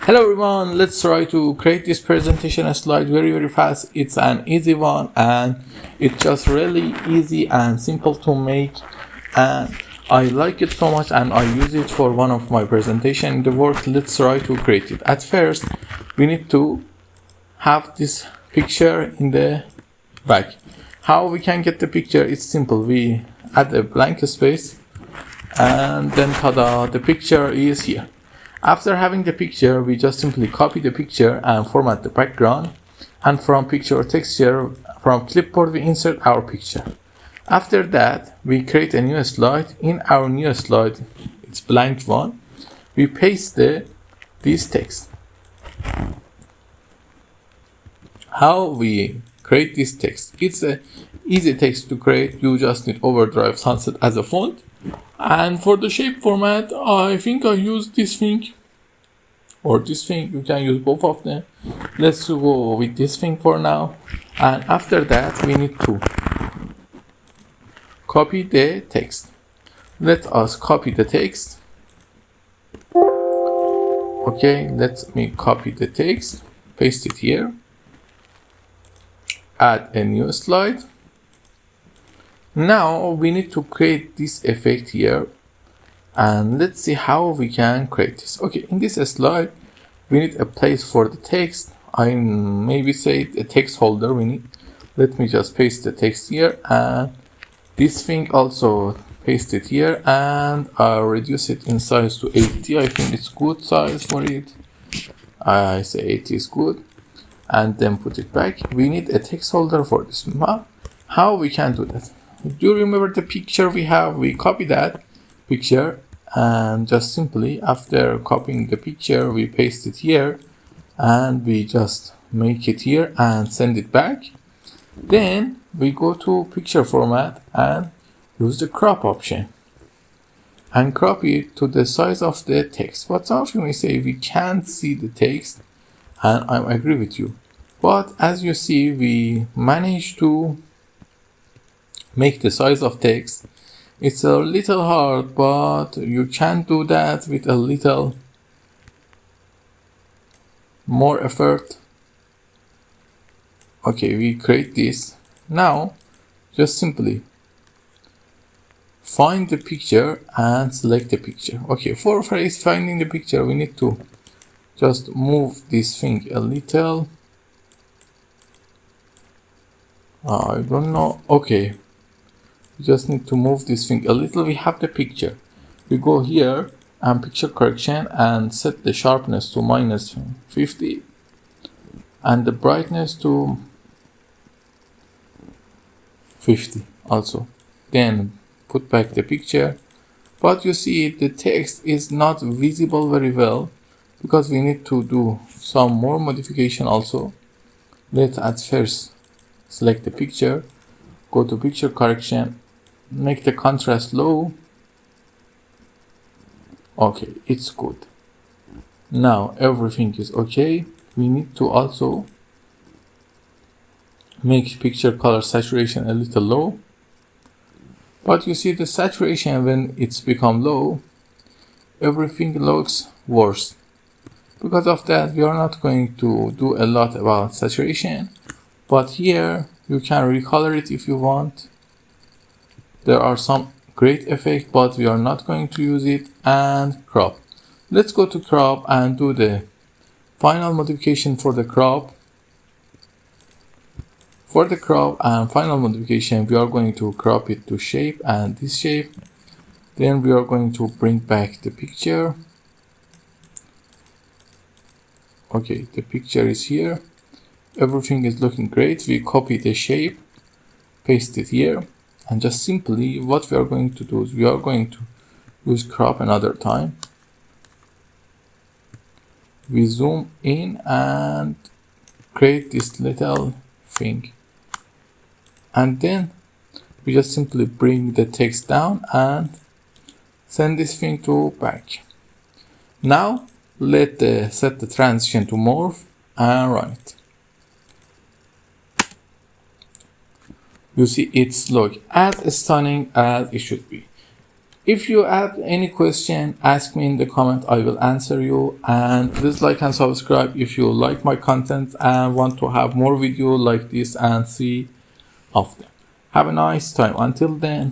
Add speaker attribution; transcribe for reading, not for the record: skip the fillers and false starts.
Speaker 1: Hello everyone, let's try to create this presentation slide very fast. It's an easy one and it's just really easy and simple to make, and I like it so much and I use it for one of my presentation in the work. Let's try to create it. At first we need to have this picture in the back. How we can get the picture? It's simple. We add a blank space and then tada, the picture is here. After having the picture, we just simply copy the picture and format the background, and from picture texture, from clipboard we insert our picture. After that, we create a new slide. In our new slide, it's blank one, we paste this text. How we create this text? It's a easy text to create. You just need Overdrive Sunset as a font. And for the shape format, I think I use this thing or this thing. You can use both of them. Let's go with this thing for now. And after that, we need to copy the text. Let us copy the text. Okay, let me copy the text, paste it here, add a new slide. Now we need to create this effect here, and let's see how we can create this. Okay, in this slide we need a place for the text. I maybe say a text holder we need. Let me just paste the text here, and this thing also paste it here, and I'll reduce it in size to 80. I think it's good size for it. I say 80 is good, and then put it back. We need a text holder for this map. How we can do that? Do you remember the picture we have? We copy that picture and just simply after copying the picture we paste it here and we just make it here and send it back. Then we go to picture format and use the crop option and crop it to the size of the text. But some of you may say we can't see the text, and I agree with you. But as you see, we managed to make the size of text. It's a little hard, but you can do that with a little more effort. Okay, we create this. Now just simply find the picture and select the picture. Okay, for finding the picture we need to just move this thing a little. I don't know. Okay, we just need to move this thing a little. We have the picture. We go here and picture correction and set the sharpness to -50 and the brightness to 50 also. Then put back the picture. But you see the text is not visible very well because we need to do some more modification also. Let's at first select the picture, go to picture correction, make the contrast low. Okay, it's good. Now everything is okay. We need to also make picture color saturation a little low. But you see the saturation, when it's become low, everything looks worse. Because of that, we are not going to do a lot about saturation. But here you can recolor it if you want. There are some great effects, but we are not going to use it. And crop. Let's go to crop and do the final modification for the crop. For the crop and final modification, we are going to crop it to shape and this shape. Then we are going to bring back the picture. Okay, the picture is here. Everything is looking great. We copy the shape, paste it here, and just simply what we are going to do is we are going to use crop another time. We zoom in and create this little thing. And then we just simply bring the text down and send this thing to back. Now set the transition to morph and run it. You see it's look as stunning as it should be. If you have any question, ask me in the comment, I will answer you. And please like and subscribe if you like my content and want to have more video like this and see of them. Have a nice time. Until then.